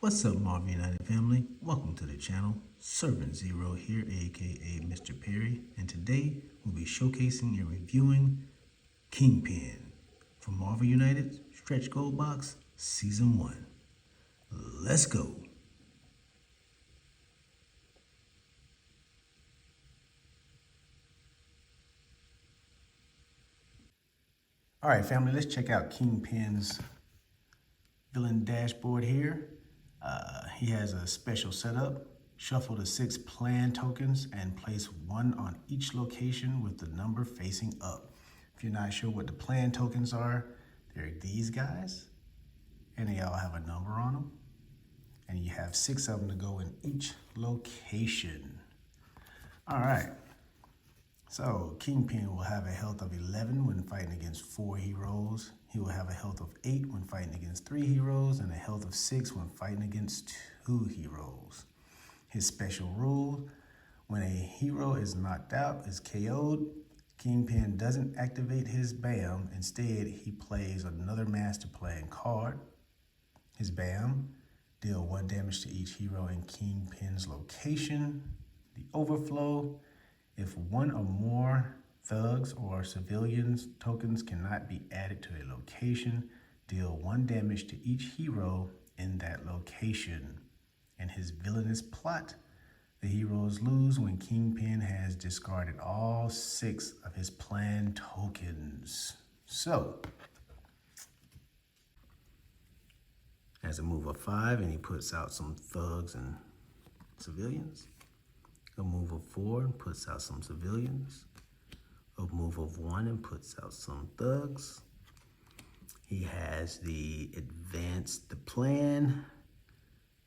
What's up, Marvel United family? Welcome to the channel. Servant Zero here, aka Mr. Perry, and today we'll be showcasing and reviewing Kingpin from Marvel United Stretch Goal Box Season 1. Let's go! Alright family, let's check out Kingpin's villain dashboard here. He has a special setup. Shuffle the 6 plan tokens and place 1 on each location with the number facing up. If you're not sure what the plan tokens are, they're these guys, and they all have a number on them. And you have 6 of them to go in each location. All right, so Kingpin will have a health of 11 when fighting against 4 heroes. He will have a health of 8 when fighting against 3 heroes and a health of 6 when fighting against 2 heroes. His special rule: when a hero is knocked out, is KO'd, Kingpin doesn't activate his BAM. Instead, he plays another master plan card. His BAM: deal 1 damage to each hero in Kingpin's location. The overflow: if 1 or more thugs or civilians tokens cannot be added to a location, deal 1 damage to each hero in that location. And his villainous plot: the heroes lose when Kingpin has discarded all 6 of his planned tokens. So, as a move of 5, and he puts out some thugs and civilians. A move of 4 and puts out some civilians. A move of 1 and puts out some thugs. He has the advance the plan.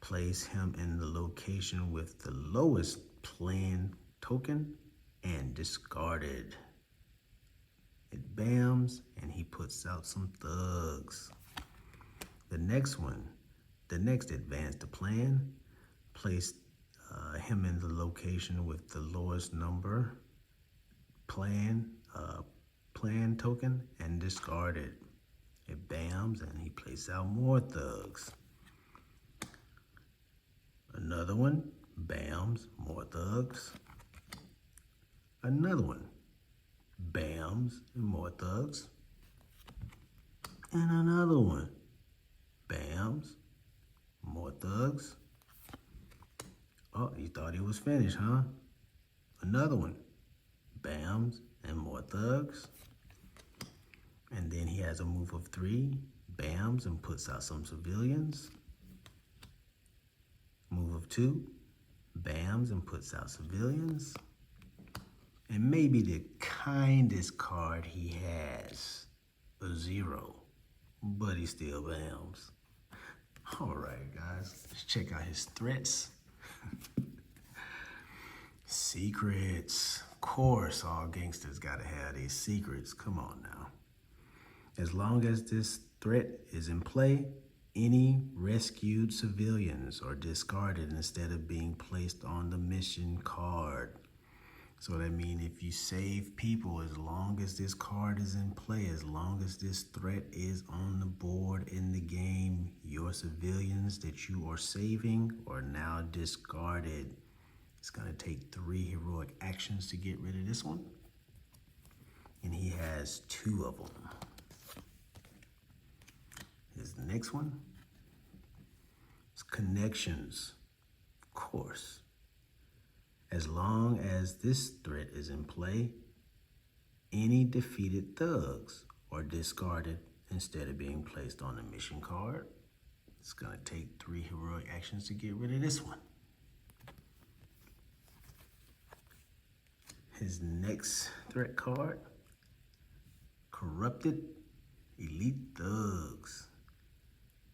Place him in the location with the lowest plan token and discarded. It BAMs and he puts out some thugs. The next advance the plan. Place him in the location with the lowest number plan token and discard it. It BAMs and he plays out more thugs. Another one, BAMs, more thugs. Another one, BAMs and more thugs. And another one, BAMs, more thugs. Oh, you thought he was finished, huh? Another one, BAMs and more thugs. And then he has a move of 3, BAMs and puts out some civilians. Move of 2, BAMs and puts out civilians. And maybe the kindest card he has, a 0, but he still BAMs. All right, guys, let's check out his threats. Secrets. Of course, all gangsters gotta have these secrets. Come on now. As long as this threat is in play, any rescued civilians are discarded instead of being placed on the mission card. So that means if you save people, as long as this card is in play, as long as this threat is on the board in the game, your civilians that you are saving are now discarded. It's gonna take 3 heroic actions to get rid of this one. And he has 2 of them. Here's the next one. It's connections. Of course. As long as this threat is in play, any defeated thugs are discarded instead of being placed on the mission card. It's gonna take 3 heroic actions to get rid of this one. His next threat card, corrupted elite thugs.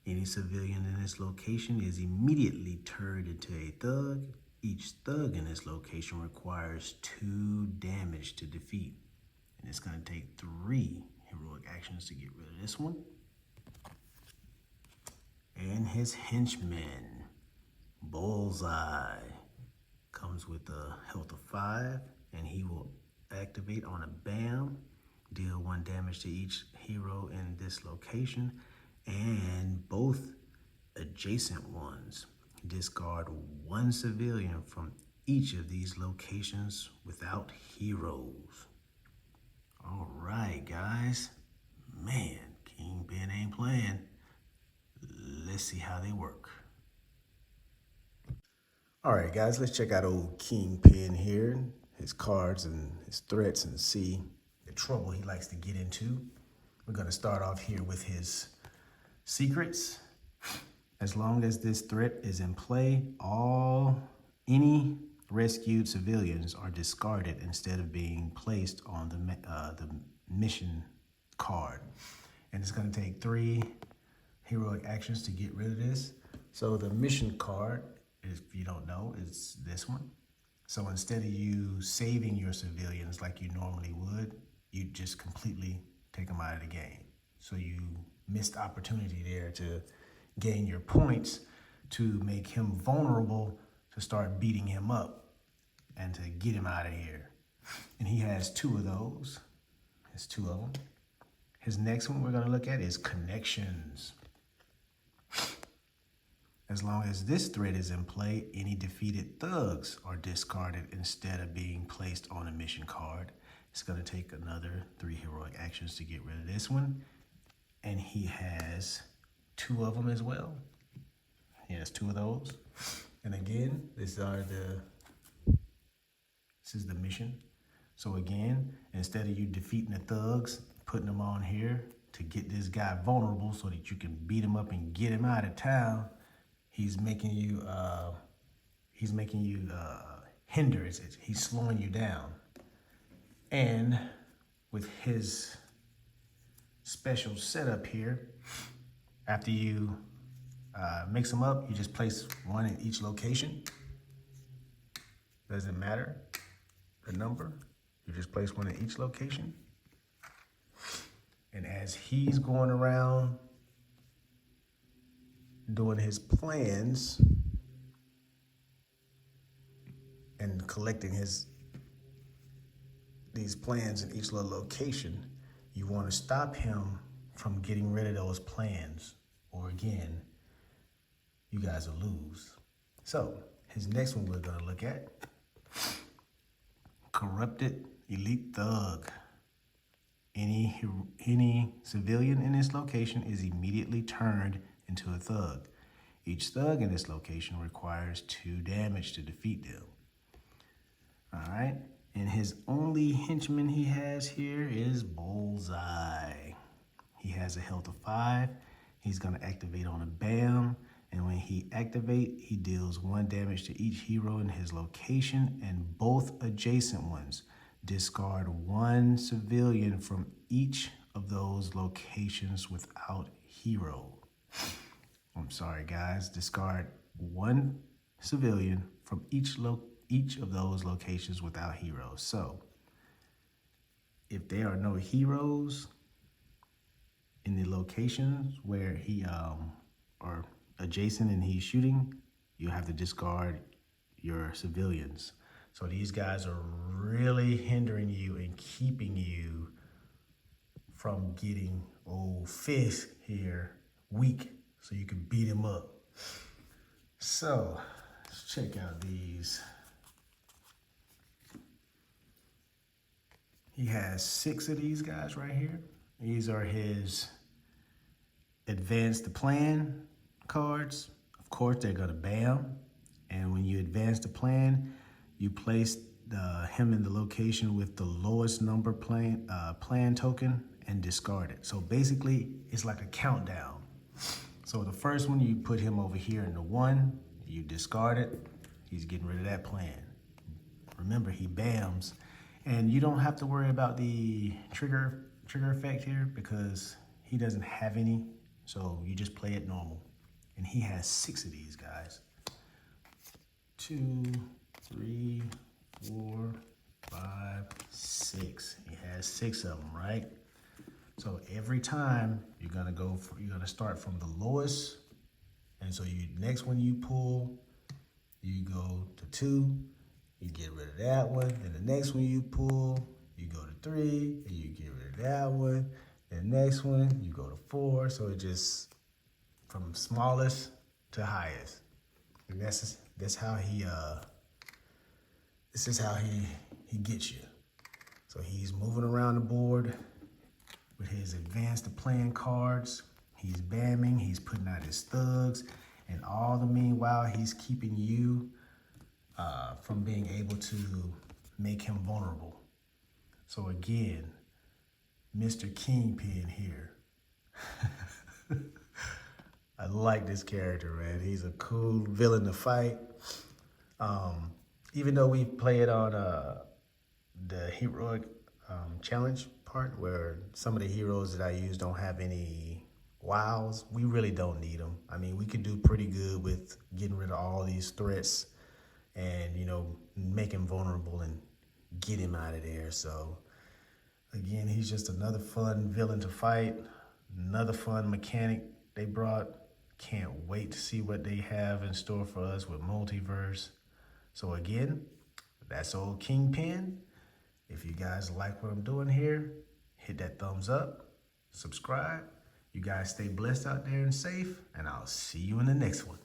Any civilian in this location is immediately turned into a thug. Each thug in this location requires 2 damage to defeat. And it's gonna take 3 heroic actions to get rid of this one. And his henchman, Bullseye, comes with a health of 5, and he will activate on a BAM, deal 1 damage to each hero in this location, and both adjacent ones. Discard one civilian from each of these locations without heroes. All right, guys. Man, Kingpin ain't playing. Let's see how they work. All right, guys, let's check out old Kingpin here, his cards and his threats, and see the trouble he likes to get into. We're gonna start off here with his secrets. As long as this threat is in play, any rescued civilians are discarded instead of being placed on the mission card. And it's gonna take 3 heroic actions to get rid of this. So the mission card, if you don't know, is this one. So instead of you saving your civilians like you normally would, you just completely take them out of the game. So you missed opportunity there to gain your points to make him vulnerable to start beating him up and to get him out of here. And he has 2 of those. There's 2 of them. His next one we're gonna look at is connections. As long as this threat is in play, any defeated thugs are discarded instead of being placed on a mission card. It's gonna take another 3 heroic actions to get rid of this one. And he has 2 of them as well. He has 2 of those. And again, this is the mission. So again, instead of you defeating the thugs, putting them on here to get this guy vulnerable so that you can beat him up and get him out of town, he's making you hinder it. He's slowing you down. And with his special setup here, after you mix them up, you just place 1 in each location. Doesn't matter the number, you just place 1 in each location. And as he's going around doing his plans and collecting these plans in each little location, you want to stop him from getting rid of those plans, or again, you guys will lose. So his next one we're gonna look at, corrupted elite thug. Any civilian in this location is immediately turned into a thug. Each thug in this location requires 2 damage to defeat them. All right, and his only henchman he has here is Bullseye. He has a health of 5. He's gonna activate on a BAM, and when he activates, he deals 1 damage to each hero in his location and both adjacent ones. Discard 1 civilian from each of those locations without hero. I'm sorry, guys. Discard 1 civilian from each of those locations without heroes. So if there are no heroes in the locations where he are adjacent and he's shooting, you have to discard your civilians. So these guys are really hindering you and keeping you from getting old Fisk here weak so you can beat him up. So let's check out these. He has 6 of these guys right here. These are his advance the plan cards. Of course, they're gonna BAM. And when you advance the plan, you place him in the location with the lowest number plan token and discard it. So basically, it's like a countdown. So the first one, you put him over here in the 1, you discard it, he's getting rid of that plan. Remember, he BAMs, and you don't have to worry about the trigger effect here because he doesn't have any, so you just play it normal. And he has 6 of these guys. 2, 3, 4, 5, 6. He has 6 of them, right? So every time you're gonna start from the lowest, and so next one you pull, you go to 2, you get rid of that one. And the next one you pull, you go to 3, and you get rid of that one. And the next one you go to 4. So it just from smallest to highest. And that's how he this is how he gets you. So he's moving around the board with his advanced plan cards. He's bamming, he's putting out his thugs, and all the meanwhile he's keeping you from being able to make him vulnerable. So again, Mr. Kingpin here. I like this character, man. He's a cool villain to fight. Even though we played on the heroic challenge part, where some of the heroes that I use don't have any wows, we really don't need them. I mean, we could do pretty good with getting rid of all these threats and, you know, make him vulnerable and get him out of there. So again, he's just another fun villain to fight, another fun mechanic they brought. Can't wait to see what they have in store for us with Multiverse. So again, that's old Kingpin. If you guys like what I'm doing here, hit that thumbs up, subscribe. You guys stay blessed out there and safe, and I'll see you in the next one.